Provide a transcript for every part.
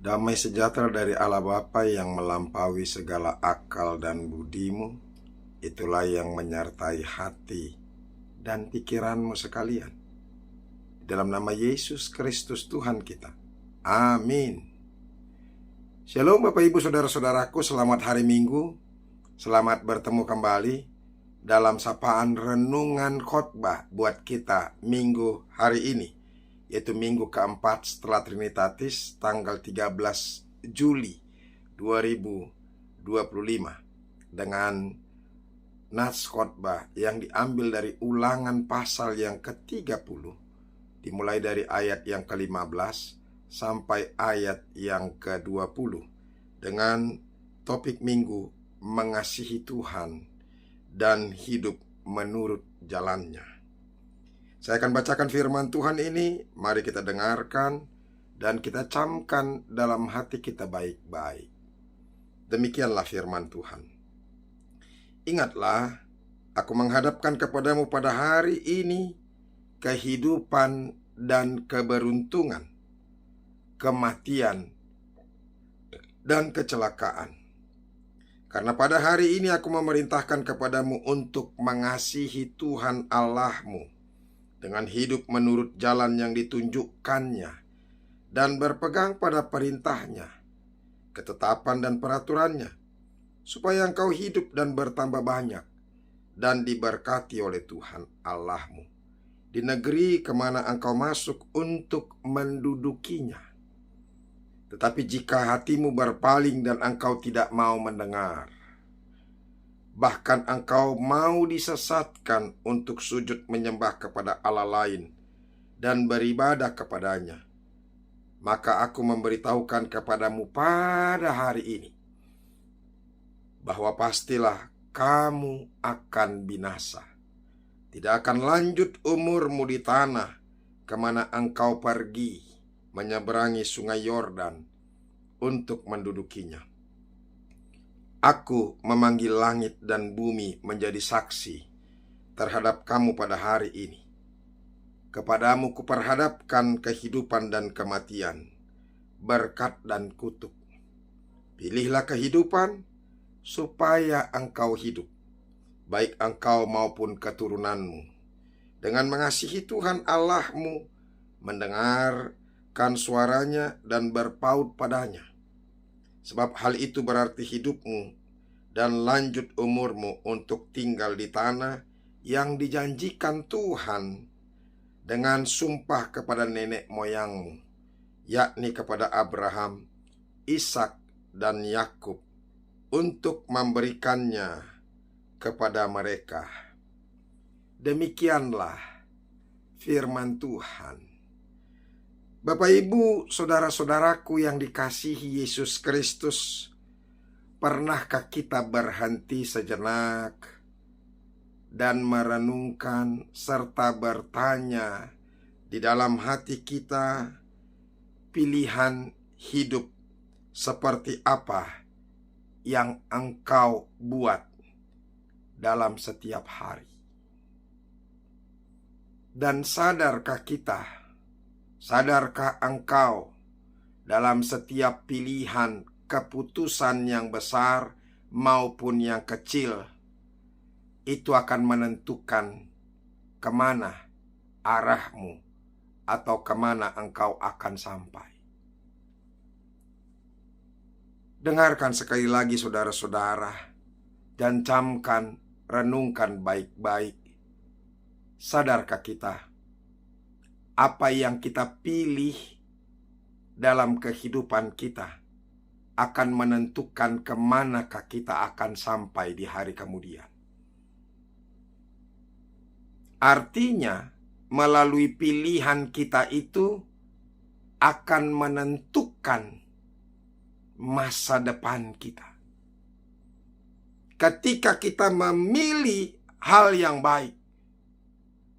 Damai sejahtera dari Allah Bapa yang melampaui segala akal dan budimu, itulah yang menyertai hati dan pikiranmu sekalian. Dalam nama Yesus Kristus Tuhan kita. Amin. Shalom Bapak Ibu Saudara-saudaraku, selamat hari Minggu. Selamat bertemu kembali dalam sapaan renungan khotbah buat kita minggu hari ini, yaitu minggu keempat setelah Trinitatis, tanggal 13 Juli 2025, dengan nats khotbah yang diambil dari Ulangan pasal yang ke-30, dimulai dari ayat yang ke-15 sampai ayat yang ke-20, dengan topik minggu mengasihi Tuhan dan hidup menurut jalannya. Saya akan bacakan firman Tuhan ini, mari kita dengarkan dan kita camkan dalam hati kita baik-baik. Demikianlah firman Tuhan. Ingatlah, aku menghadapkan kepadamu pada hari ini kehidupan dan keberuntungan, kematian dan kecelakaan. Karena pada hari ini aku memerintahkan kepadamu untuk mengasihi Tuhan Allahmu dengan hidup menurut jalan yang ditunjukkannya dan berpegang pada perintahnya, ketetapan dan peraturannya, supaya engkau hidup dan bertambah banyak dan diberkati oleh Tuhan Allahmu di negeri kemana engkau masuk untuk mendudukinya. Tetapi jika hatimu berpaling dan engkau tidak mau mendengar, bahkan engkau mau disesatkan untuk sujud menyembah kepada Allah lain dan beribadah kepadanya, maka aku memberitahukan kepadamu pada hari ini bahwa pastilah kamu akan binasa. Tidak akan lanjut umurmu di tanah kemana engkau pergi menyeberangi sungai Yordan untuk mendudukinya. Aku memanggil langit dan bumi menjadi saksi terhadap kamu pada hari ini. Kepadamu kuperhadapkan kehidupan dan kematian, berkat dan kutuk. Pilihlah kehidupan supaya engkau hidup, baik engkau maupun keturunanmu, dengan mengasihi Tuhan Allahmu, mendengarkan suaranya dan berpaut padanya. Sebab hal itu berarti hidupmu dan lanjut umurmu untuk tinggal di tanah yang dijanjikan Tuhan dengan sumpah kepada nenek moyangmu, yakni kepada Abraham, Ishak dan Yakub, untuk memberikannya kepada mereka. Demikianlah firman Tuhan. Bapak Ibu, saudara-saudaraku yang dikasihi Yesus Kristus, pernahkah kita berhenti sejenak dan merenungkan serta bertanya di dalam hati kita, pilihan hidup seperti apa yang engkau buat dalam setiap hari? Dan sadarkah engkau dalam setiap pilihan keputusan yang besar maupun yang kecil, itu akan menentukan kemana arahmu atau kemana engkau akan sampai? Dengarkan sekali lagi saudara-saudara, dan camkan, renungkan baik-baik. Sadarkah kita apa yang kita pilih dalam kehidupan kita akan menentukan kemanakah kita akan sampai di hari kemudian? Artinya, melalui pilihan kita itu akan menentukan masa depan kita. Ketika kita memilih hal yang baik,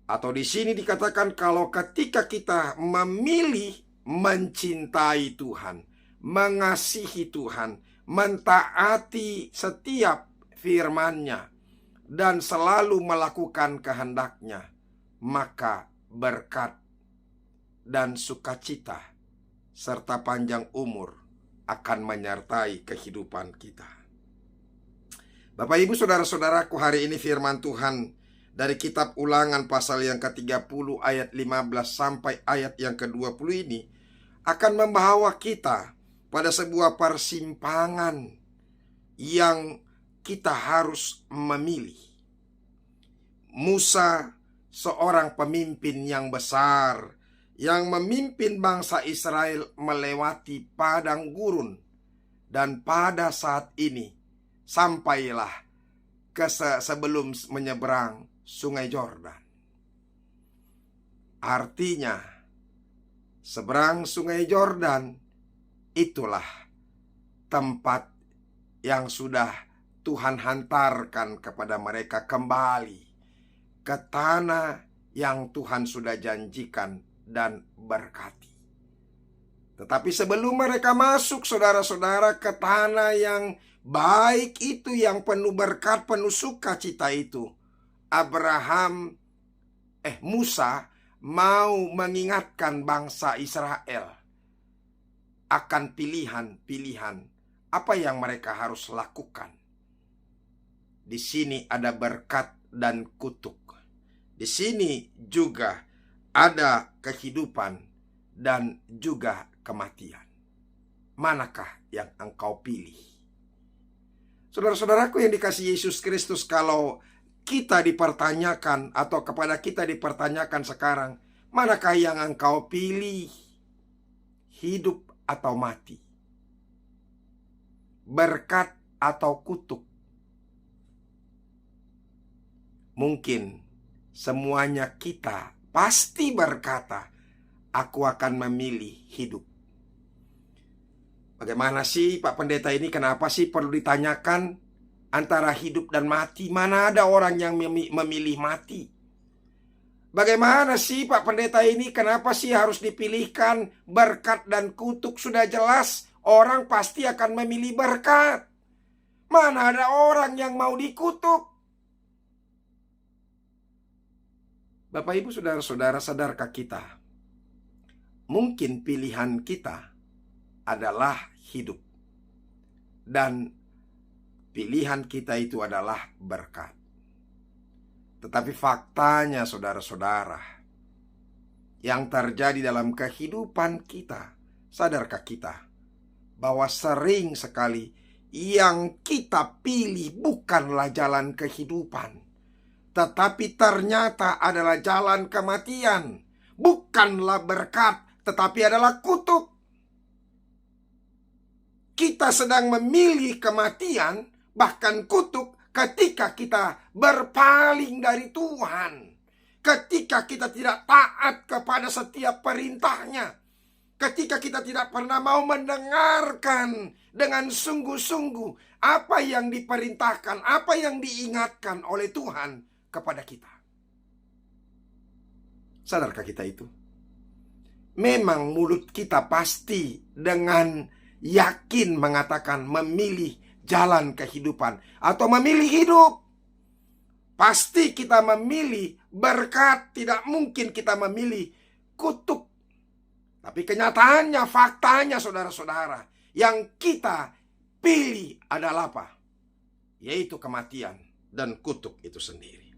atau di sini dikatakan kalau ketika kita memilih mencintai Tuhan, mengasihi Tuhan, mentaati setiap firman-Nya, dan selalu melakukan kehendak-Nya, maka berkat dan sukacita serta panjang umur akan menyertai kehidupan kita. Bapak Ibu saudara-saudaraku, hari ini firman Tuhan dari kitab Ulangan pasal yang ke-30 ayat 15 sampai ayat yang ke-20 ini akan membawa kita pada sebuah persimpangan yang kita harus memilih. Musa, seorang pemimpin yang besar yang memimpin bangsa Israel melewati padang gurun, dan pada saat ini sampailah ke sebelum menyeberang Sungai Yordan. Artinya, seberang Sungai Yordan itulah tempat yang sudah Tuhan hantarkan kepada mereka kembali ke tanah yang Tuhan sudah janjikan dan berkati. Tetapi sebelum mereka masuk, saudara-saudara, ke tanah yang baik itu, yang penuh berkat, penuh sukacita itu, Musa mau mengingatkan bangsa Israel akan pilihan-pilihan apa yang mereka harus lakukan. Di sini ada berkat dan kutuk. Di sini juga ada kehidupan dan juga kematian. Manakah yang engkau pilih? Saudara-saudaraku yang dikasihi Yesus Kristus, kalau kita dipertanyakan atau kepada kita dipertanyakan sekarang, manakah yang engkau pilih? Hidup atau mati? Berkat atau kutuk? Mungkin semuanya kita pasti berkata, aku akan memilih hidup. Bagaimana sih Pak Pendeta ini, kenapa sih perlu ditanyakan antara hidup dan mati? Mana ada orang yang memilih mati? Bagaimana sih Pak Pendeta ini, kenapa sih harus dipilihkan berkat dan kutuk? Sudah jelas orang pasti akan memilih berkat. Mana ada orang yang mau dikutuk? Bapak Ibu saudara-saudara, sadarkah kita? Mungkin pilihan kita adalah hidup, dan pilihan kita itu adalah berkat. Tetapi faktanya saudara-saudara, yang terjadi dalam kehidupan kita, sadarkah kita bahwa sering sekali yang kita pilih bukanlah jalan kehidupan, tetapi ternyata adalah jalan kematian. Bukanlah berkat, tetapi adalah kutuk. Kita sedang memilih kematian, bahkan kutuk, ketika kita berpaling dari Tuhan, ketika kita tidak taat kepada setiap perintahnya, ketika kita tidak pernah mau mendengarkan dengan sungguh-sungguh apa yang diperintahkan, apa yang diingatkan oleh Tuhan kepada kita. Sadarkah kita itu? Memang mulut kita pasti dengan yakin mengatakan memilih jalan kehidupan atau memilih hidup. Pasti kita memilih berkat, tidak mungkin kita memilih kutuk. Tapi kenyataannya, faktanya saudara-saudara, yang kita pilih adalah apa? Yaitu kematian dan kutuk itu sendiri.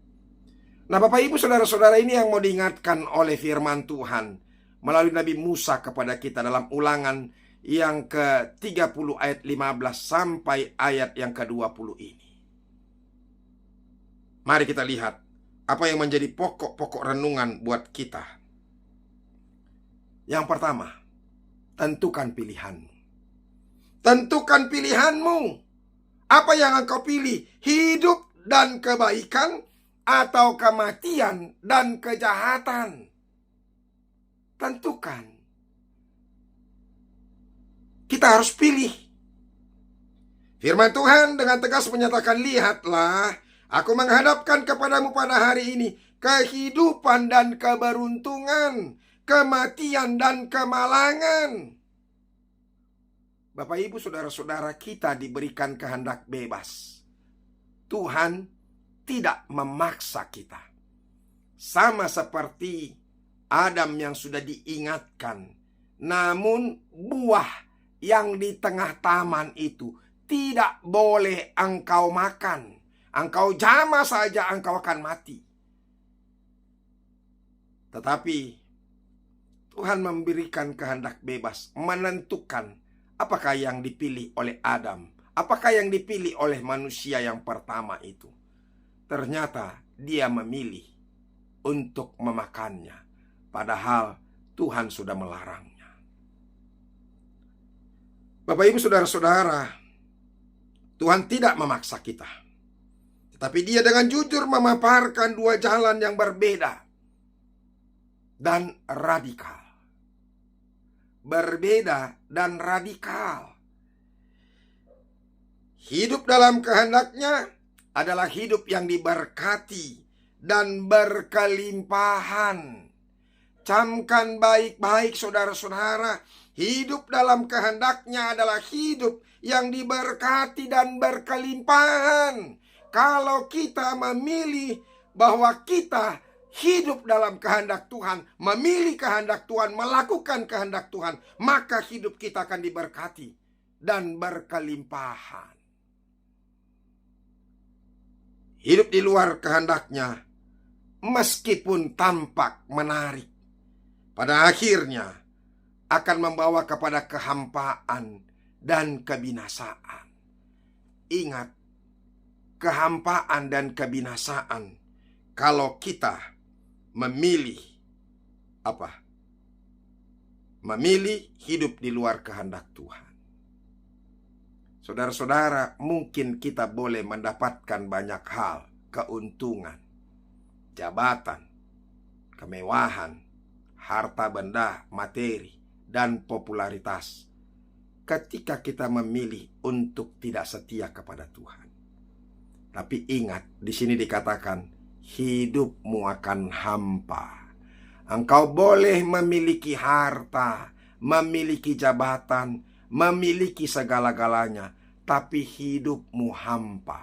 Nah Bapak Ibu saudara-saudara, ini yang mau diingatkan oleh firman Tuhan melalui Nabi Musa kepada kita dalam Ulangan yang ke-30 ayat 15 sampai ayat yang ke-20 ini. Mari kita lihat apa yang menjadi pokok-pokok renungan buat kita. Yang pertama, tentukan pilihanmu. Tentukan pilihanmu. Apa yang engkau pilih? Hidup dan kebaikan atau kematian dan kejahatan? Tentukan. Kita harus pilih. Firman Tuhan dengan tegas menyatakan, lihatlah, aku menghadapkan kepadamu pada hari ini kehidupan dan keberuntungan, kematian dan kemalangan. Bapak Ibu saudara-saudara, kita diberikan kehendak bebas. Tuhan tidak memaksa kita. Sama seperti Adam yang sudah diingatkan, namun buah yang di tengah taman itu tidak boleh engkau makan. Engkau jamah saja, engkau akan mati. Tetapi Tuhan memberikan kehendak bebas, menentukan apakah yang dipilih oleh Adam, apakah yang dipilih oleh manusia yang pertama itu. Ternyata dia memilih untuk memakannya, padahal Tuhan sudah melarangnya. Bapak Ibu saudara-saudara, Tuhan tidak memaksa kita, tetapi dia dengan jujur memaparkan dua jalan yang berbeda dan radikal. Berbeda dan radikal. Hidup dalam kehendaknya adalah hidup yang diberkati dan berkelimpahan. Camkan baik-baik saudara-saudara, hidup dalam kehendaknya adalah hidup yang diberkati dan berkelimpahan. Kalau kita memilih bahwa kita hidup dalam kehendak Tuhan, memilih kehendak Tuhan, melakukan kehendak Tuhan, maka hidup kita akan diberkati dan berkelimpahan. Hidup di luar kehendaknya, meskipun tampak menarik, pada akhirnya akan membawa kepada kehampaan dan kebinasaan. Ingat, kehampaan dan kebinasaan kalau kita memilih apa? Memilih hidup di luar kehendak Tuhan. Saudara-saudara, mungkin kita boleh mendapatkan banyak hal, keuntungan, jabatan, kemewahan, harta benda, materi, dan popularitas ketika kita memilih untuk tidak setia kepada Tuhan. Tapi ingat, di sini dikatakan hidupmu akan hampa. Engkau boleh memiliki harta, memiliki jabatan, memiliki segala-galanya, tapi hidupmu hampa.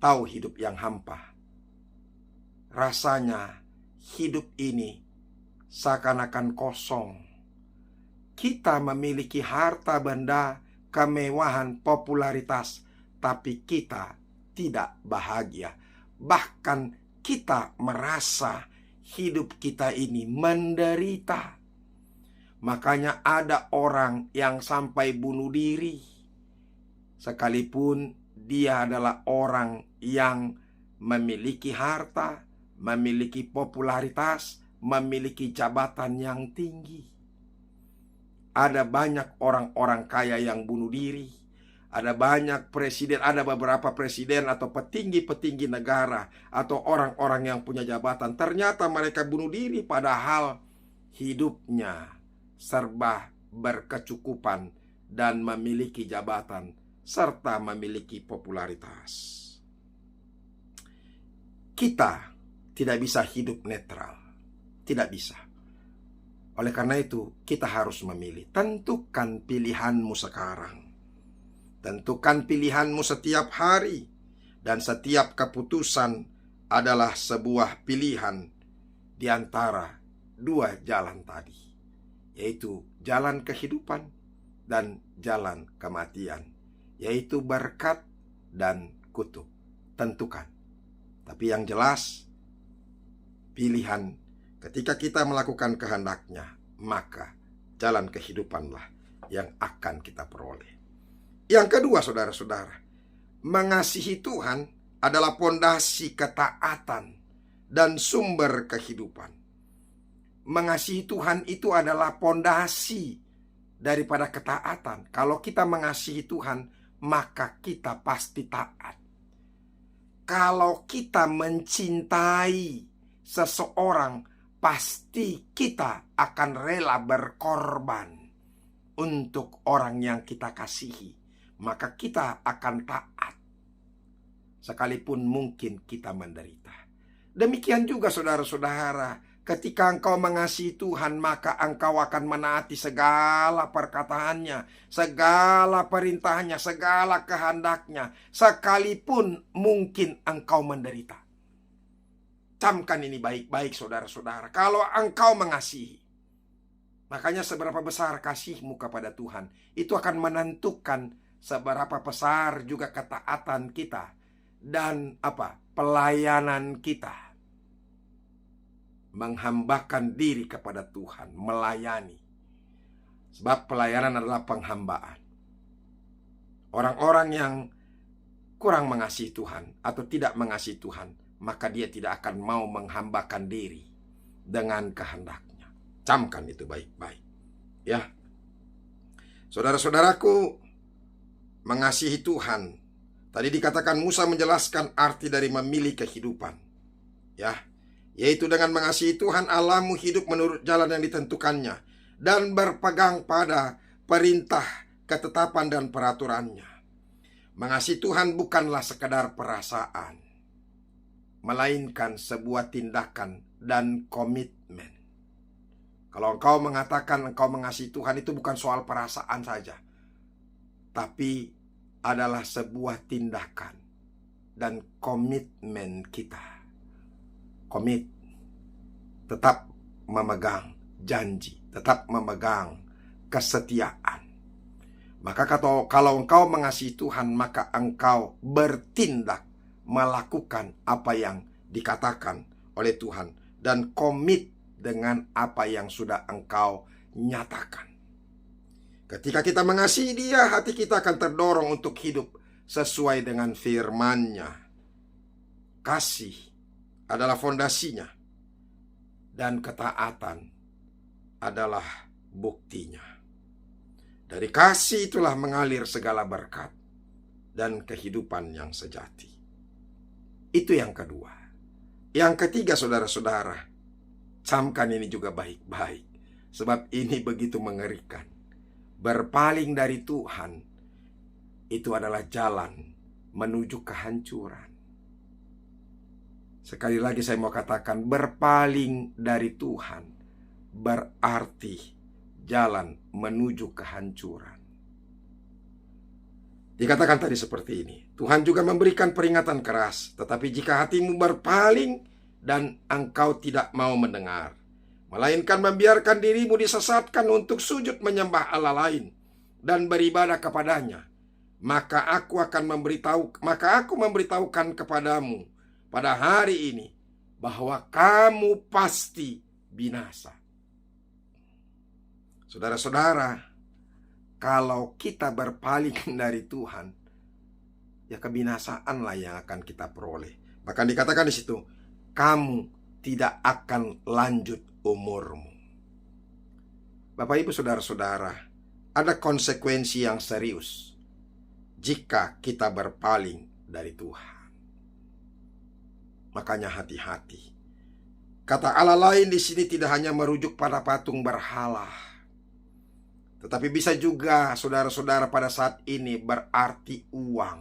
Tahu hidup yang hampa? Rasanya hidup ini seakan-akan kosong. Kita memiliki harta benda, kemewahan, popularitas, tapi kita tidak bahagia. Bahkan kita merasa hidup kita ini menderita. Makanya ada orang yang sampai bunuh diri, sekalipun dia adalah orang yang memiliki harta, memiliki popularitas, memiliki jabatan yang tinggi. Ada banyak orang-orang kaya yang bunuh diri. Ada banyak presiden, ada beberapa presiden atau petinggi-petinggi negara atau orang-orang yang punya jabatan. Ternyata mereka bunuh diri padahal hidupnya serba berkecukupan dan memiliki jabatan serta memiliki popularitas. Kita tidak bisa hidup netral. Tidak bisa. Oleh karena itu, kita harus memilih. Tentukan pilihanmu sekarang. Tentukan pilihanmu setiap hari. Dan setiap keputusan adalah sebuah pilihan di antara dua jalan tadi, yaitu jalan kehidupan dan jalan kematian, yaitu berkat dan kutuk. Tentukan. Tapi yang jelas, pilihan ketika kita melakukan kehendaknya, maka jalan kehidupanlah yang akan kita peroleh. Yang kedua, saudara-saudara, mengasihi Tuhan adalah pondasi ketaatan dan sumber kehidupan. Mengasihi Tuhan itu adalah pondasi daripada ketaatan. Kalau kita mengasihi Tuhan, maka kita pasti taat. Kalau kita mencintai seseorang, pasti kita akan rela berkorban untuk orang yang kita kasihi. Maka kita akan taat, sekalipun mungkin kita menderita. Demikian juga saudara-saudara, ketika engkau mengasihi Tuhan, maka engkau akan menaati segala perkataannya, segala perintahnya, segala kehendaknya, sekalipun mungkin engkau menderita. Camkan ini baik-baik saudara-saudara. Kalau engkau mengasihi, Makanya seberapa besar kasihmu kepada Tuhan, itu akan menentukan seberapa besar juga ketaatan kita dan pelayanan kita. Menghambakan diri kepada Tuhan, melayani. Sebab pelayanan adalah penghambaan. Orang-orang yang kurang mengasihi Tuhan atau tidak mengasihi Tuhan, maka dia tidak akan mau menghambakan diri dengan kehendaknya. Camkan itu baik-baik, ya. Saudara-saudaraku, mengasihi Tuhan. Tadi dikatakan Musa menjelaskan arti dari memilih kehidupan, ya, yaitu dengan mengasihi Tuhan Allahmu, hidup menurut jalan yang ditentukannya dan berpegang pada perintah, ketetapan dan peraturannya. Mengasihi Tuhan bukanlah sekadar perasaan, melainkan sebuah tindakan dan komitmen. Kalau engkau mengatakan engkau mengasihi Tuhan, itu bukan soal perasaan saja, tapi adalah sebuah tindakan dan komitmen kita. Komit, tetap memegang janji, tetap memegang kesetiaan. Maka kalau engkau mengasihi Tuhan, maka engkau bertindak melakukan apa yang dikatakan oleh Tuhan dan komit dengan apa yang sudah engkau nyatakan. Ketika kita mengasihi Dia, hati kita akan terdorong untuk hidup sesuai dengan firman-Nya. Kasih adalah fondasinya dan ketaatan adalah buktinya. Dari kasih itulah mengalir segala berkat dan kehidupan yang sejati. Itu yang kedua. Yang ketiga, saudara-saudara, camkan ini juga baik-baik, sebab ini begitu mengerikan. Berpaling dari Tuhan itu adalah jalan menuju kehancuran. Sekali lagi saya mau katakan, berpaling dari Tuhan berarti jalan menuju kehancuran. Dikatakan tadi seperti ini, Tuhan juga memberikan peringatan keras, tetapi jika hatimu berpaling dan engkau tidak mau mendengar, melainkan membiarkan dirimu disesatkan untuk sujud menyembah Allah lain dan beribadah kepadanya, maka aku memberitahukan kepadamu pada hari ini bahwa kamu pasti binasa. Saudara-saudara, kalau kita berpaling dari Tuhan, ya kebinasaanlah yang akan kita peroleh. Bahkan dikatakan di situ, kamu tidak akan lanjut umurmu. Bapak Ibu saudara-saudara, ada konsekuensi yang serius jika kita berpaling dari Tuhan. Makanya hati-hati. Kata Allah lain di sini tidak hanya merujuk pada patung berhala, tetapi bisa juga saudara-saudara pada saat ini berarti uang.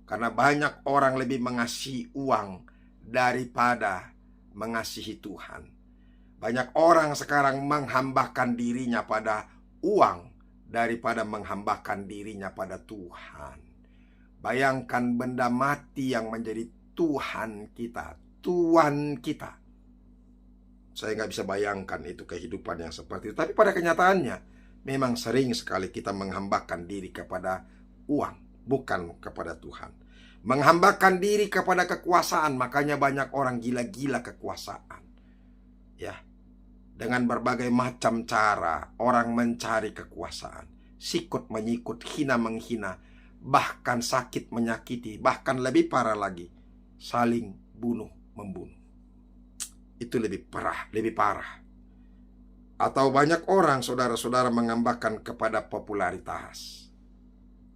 Karena banyak orang lebih mengasihi uang daripada mengasihi Tuhan. Banyak orang sekarang menghambakan dirinya pada uang daripada menghambakan dirinya pada Tuhan. Bayangkan benda mati yang menjadi Tuhan kita, Tuhan kita. Saya nggak bisa bayangkan itu kehidupan yang seperti itu. Tapi pada kenyataannya memang sering sekali kita menghambakan diri kepada uang, bukan kepada Tuhan. Menghambakan diri kepada kekuasaan. Makanya banyak orang gila-gila kekuasaan, ya. Dengan berbagai macam cara orang mencari kekuasaan, sikut menyikut, hina menghina, bahkan sakit menyakiti, bahkan lebih parah lagi, saling bunuh membunuh. Itu lebih parah. Atau banyak orang saudara-saudara menghambakan kepada popularitas,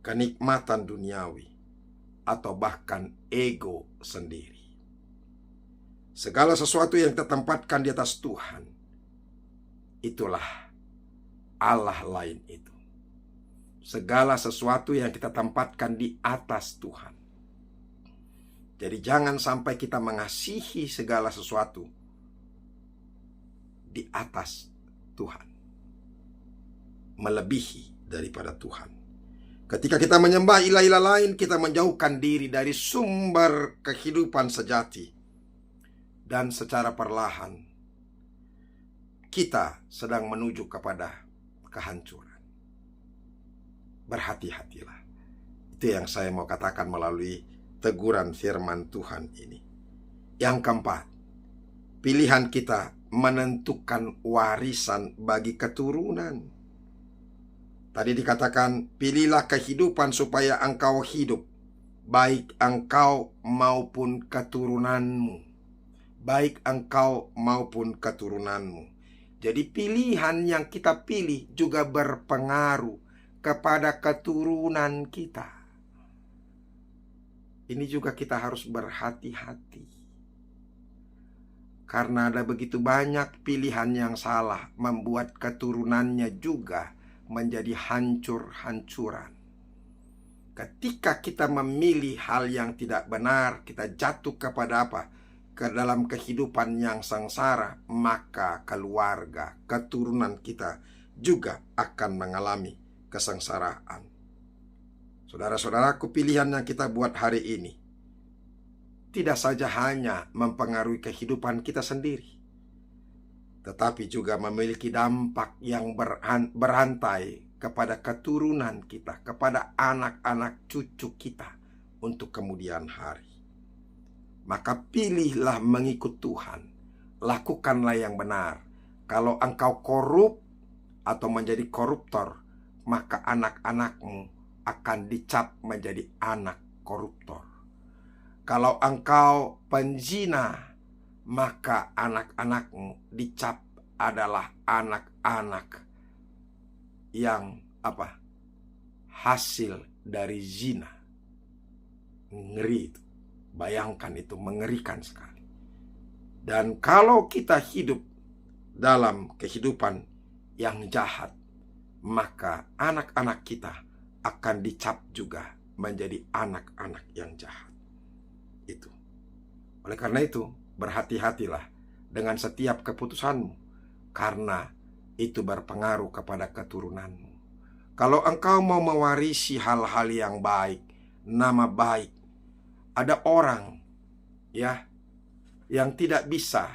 kenikmatan duniawi, atau bahkan ego sendiri. Segala sesuatu yang ditempatkan di atas Tuhan, itulah Allah lain itu. Segala sesuatu yang kita tempatkan di atas Tuhan. Jadi jangan sampai kita mengasihi segala sesuatu di atas Tuhan, melebihi daripada Tuhan. Ketika kita menyembah ilah-ilah lain, kita menjauhkan diri dari sumber kehidupan sejati. Dan secara perlahan kita sedang menuju kepada kehancuran. Berhati-hatilah. Itu yang saya mau katakan melalui teguran firman Tuhan ini. Yang keempat, pilihan kita menentukan warisan bagi keturunan. Tadi dikatakan, pilihlah kehidupan supaya engkau hidup, baik engkau maupun keturunanmu. Baik engkau maupun keturunanmu. Jadi pilihan yang kita pilih juga berpengaruh kepada keturunan kita. Ini juga kita harus berhati-hati. Karena ada begitu banyak pilihan yang salah, membuat keturunannya juga menjadi hancur-hancuran. Ketika kita memilih hal yang tidak benar, kita jatuh kepada apa? Ke dalam kehidupan yang sengsara, maka keluarga, keturunan kita juga akan mengalami kesengsaraan. Saudara-saudaraku, pilihan yang kita buat hari ini tidak saja hanya mempengaruhi kehidupan kita sendiri, tetapi juga memiliki dampak yang berantai kepada keturunan kita, kepada anak-anak cucu kita untuk kemudian hari. Maka pilihlah mengikut Tuhan, lakukanlah yang benar. Kalau engkau korup atau menjadi koruptor, maka anak-anakmu akan dicap menjadi anak koruptor. Kalau engkau penzina, maka anak-anakmu dicap adalah anak-anak yang hasil dari zina. Ngeri itu. Bayangkan, itu mengerikan sekali. Dan kalau kita hidup dalam kehidupan yang jahat, maka anak-anak kita akan dicap juga menjadi anak-anak yang jahat. Itu. Oleh karena itu, berhati-hatilah dengan setiap keputusanmu, karena itu berpengaruh kepada keturunanmu. Kalau engkau mau mewarisi hal-hal yang baik, nama baik, ada orang yang tidak bisa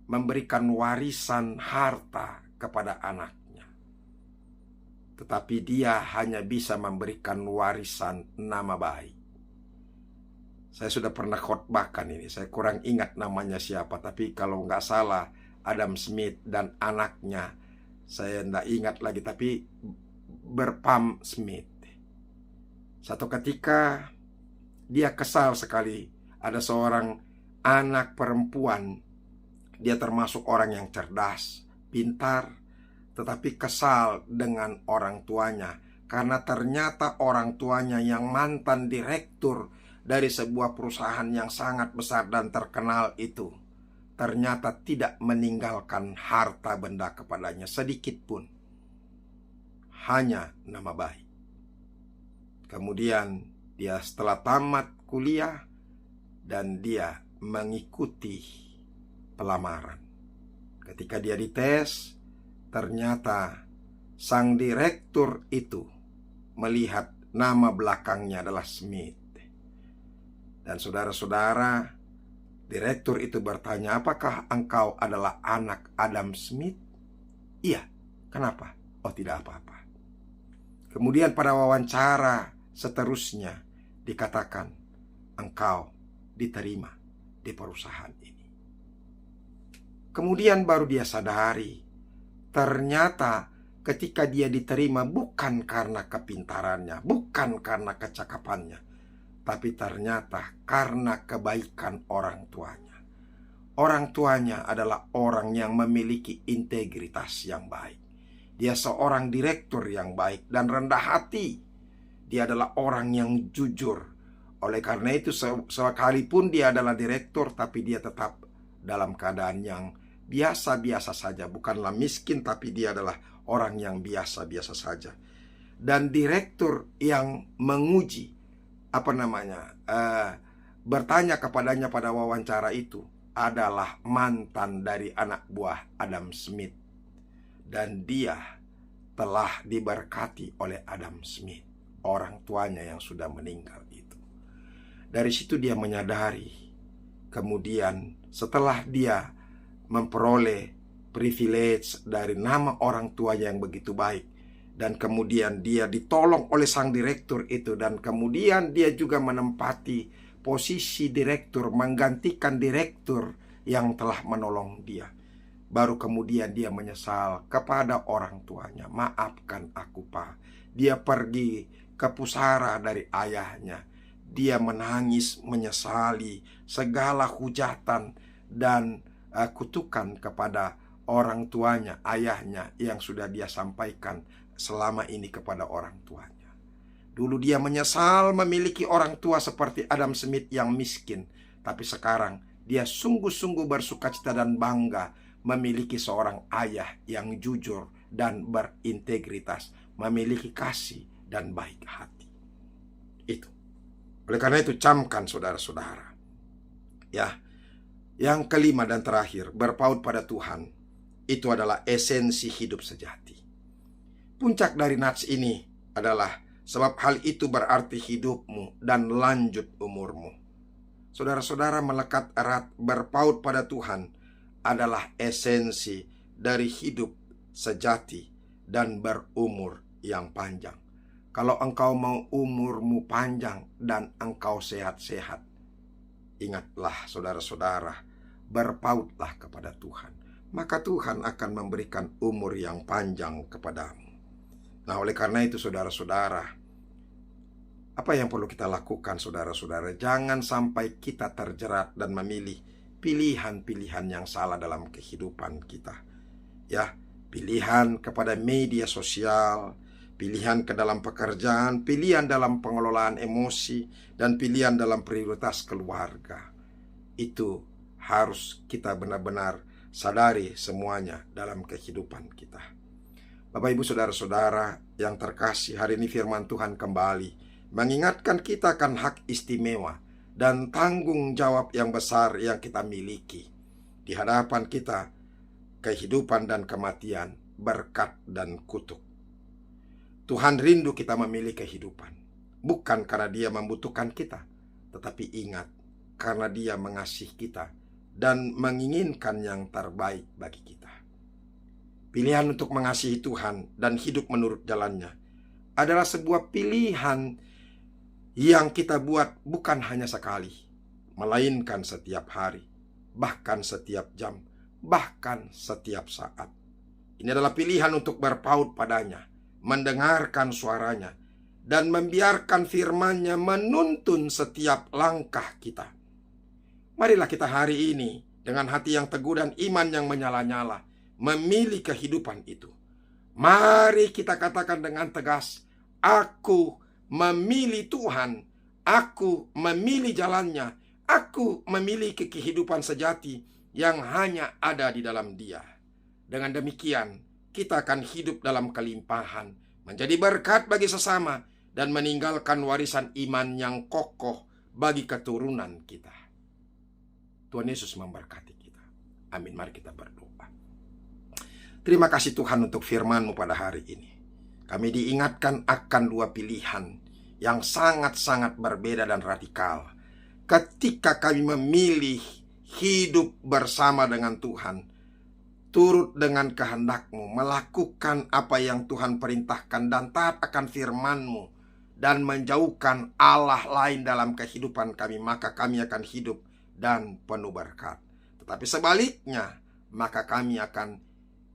memberikan warisan harta kepada anaknya, tetapi dia hanya bisa memberikan warisan nama baik. Saya sudah pernah khotbahkan ini, saya kurang ingat namanya siapa, tapi kalau nggak salah Adam Smith dan anaknya, saya nggak ingat lagi, tapi Berpam Smith. Satu ketika dia kesal sekali. Ada seorang anak perempuan. Dia termasuk orang yang cerdas, pintar, tetapi kesal dengan orang tuanya. Karena ternyata orang tuanya yang mantan direktur dari sebuah perusahaan yang sangat besar dan terkenal itu, ternyata tidak meninggalkan harta benda kepadanya sedikit pun. Hanya nama baik. Kemudian dia setelah tamat kuliah dan dia mengikuti pelamaran. Ketika dia dites, ternyata sang direktur itu melihat nama belakangnya adalah Smith. Dan saudara-saudara, direktur itu bertanya, "Apakah engkau adalah anak Adam Smith?" "Iya." "Kenapa?" "Oh, tidak apa-apa." Kemudian pada wawancara seterusnya dikatakan, engkau diterima di perusahaan ini. Kemudian baru dia sadari, ternyata ketika dia diterima bukan karena kepintarannya, bukan karena kecakapannya, tapi ternyata karena kebaikan orang tuanya. Orang tuanya adalah orang yang memiliki integritas yang baik. Dia seorang direktur yang baik dan rendah hati. Dia adalah orang yang jujur. Oleh karena itu, sekalipun dia adalah direktur, tapi dia tetap dalam keadaan yang biasa-biasa saja. Bukanlah miskin, tapi dia adalah orang yang biasa-biasa saja. Dan direktur yang menguji, bertanya kepadanya pada wawancara itu, adalah mantan dari anak buah Adam Smith. Dan dia telah diberkati oleh Adam Smith, orang tuanya yang sudah meninggal itu. Dari situ dia menyadari. Kemudian setelah dia memperoleh privilege dari nama orang tuanya yang begitu baik. Dan kemudian dia ditolong oleh sang direktur itu, dan kemudian dia juga menempati posisi direktur, menggantikan direktur yang telah menolong dia. Baru kemudian dia menyesal kepada orang tuanya. Maafkan aku, Pak. Dia pergi ke pusara dari ayahnya. Dia menangis menyesali segala hujatan dan kutukan kepada orang tuanya, ayahnya, yang sudah dia sampaikan selama ini kepada orang tuanya. Dulu dia menyesal memiliki orang tua seperti Adam Smith yang miskin, tapi sekarang dia sungguh-sungguh bersukacita dan bangga memiliki seorang ayah yang jujur dan berintegritas, memiliki kasih dan baik hati. Itu. Oleh karena itu, camkan saudara-saudara. Ya, yang kelima dan terakhir, berpaut pada Tuhan, itu adalah esensi hidup sejati. Puncak dari nats ini adalah sebab hal itu berarti hidupmu dan lanjut umurmu. Saudara-saudara, melekat erat berpaut pada Tuhan adalah esensi dari hidup sejati dan berumur yang panjang. Kalau engkau mau umurmu panjang dan engkau sehat-sehat, ingatlah saudara-saudara, berpautlah kepada Tuhan. Maka Tuhan akan memberikan umur yang panjang kepadamu. Nah, oleh karena itu saudara-saudara, apa yang perlu kita lakukan saudara-saudara? Jangan sampai kita terjerat dan memilih pilihan-pilihan yang salah dalam kehidupan kita. Ya, pilihan kepada media sosial, pilihan ke dalam pekerjaan, pilihan dalam pengelolaan emosi, dan pilihan dalam prioritas keluarga. Itu harus kita benar-benar sadari semuanya dalam kehidupan kita. Bapak, Ibu, saudara-saudara yang terkasih, hari ini firman Tuhan kembali mengingatkan kita akan hak istimewa dan tanggung jawab yang besar yang kita miliki di hadapan kita, kehidupan dan kematian, berkat dan kutuk. Tuhan rindu kita memilih kehidupan, bukan karena Dia membutuhkan kita, tetapi ingat, karena Dia mengasihi kita dan menginginkan yang terbaik bagi kita. Pilihan untuk mengasihi Tuhan dan hidup menurut jalannya adalah sebuah pilihan yang kita buat bukan hanya sekali, melainkan setiap hari, bahkan setiap jam, bahkan setiap saat. Ini adalah pilihan untuk berpaut padanya, mendengarkan suaranya, dan membiarkan firman-Nya menuntun setiap langkah kita. Marilah kita hari ini dengan hati yang teguh dan iman yang menyala-nyala memilih kehidupan itu. Mari kita katakan dengan tegas, aku memilih Tuhan, aku memilih jalannya, aku memiliki kehidupan sejati yang hanya ada di dalam Dia. Dengan demikian, kita akan hidup dalam kelimpahan, menjadi berkat bagi sesama, dan meninggalkan warisan iman yang kokoh bagi keturunan kita. Tuhan Yesus memberkati kita. Amin. Mari kita berdoa. Terima kasih Tuhan untuk firman-Mu pada hari ini. Kami diingatkan akan dua pilihan yang sangat-sangat berbeda dan radikal. Ketika kami memilih hidup bersama dengan Tuhan, turut dengan kehendak-Mu, melakukan apa yang Tuhan perintahkan dan taat akan firman-Mu, dan menjauhkan Allah lain dalam kehidupan kami, maka kami akan hidup dan penuh berkat. Tetapi sebaliknya, maka kami akan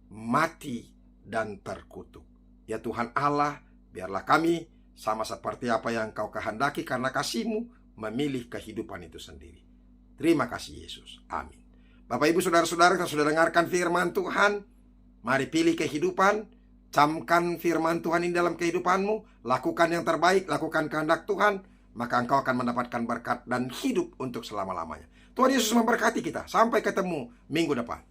mati dan terkutuk. Ya Tuhan Allah, biarlah kami sama seperti apa yang Kau kehendaki karena kasih-Mu memilih kehidupan itu sendiri. Terima kasih Yesus. Amin. Bapak, Ibu, saudara-saudara yang sudah dengarkan firman Tuhan, mari pilih kehidupan, camkan firman Tuhan ini dalam kehidupanmu, lakukan yang terbaik, lakukan kehendak Tuhan, maka engkau akan mendapatkan berkat dan hidup untuk selama-lamanya. Tuhan Yesus memberkati kita. Sampai ketemu minggu depan.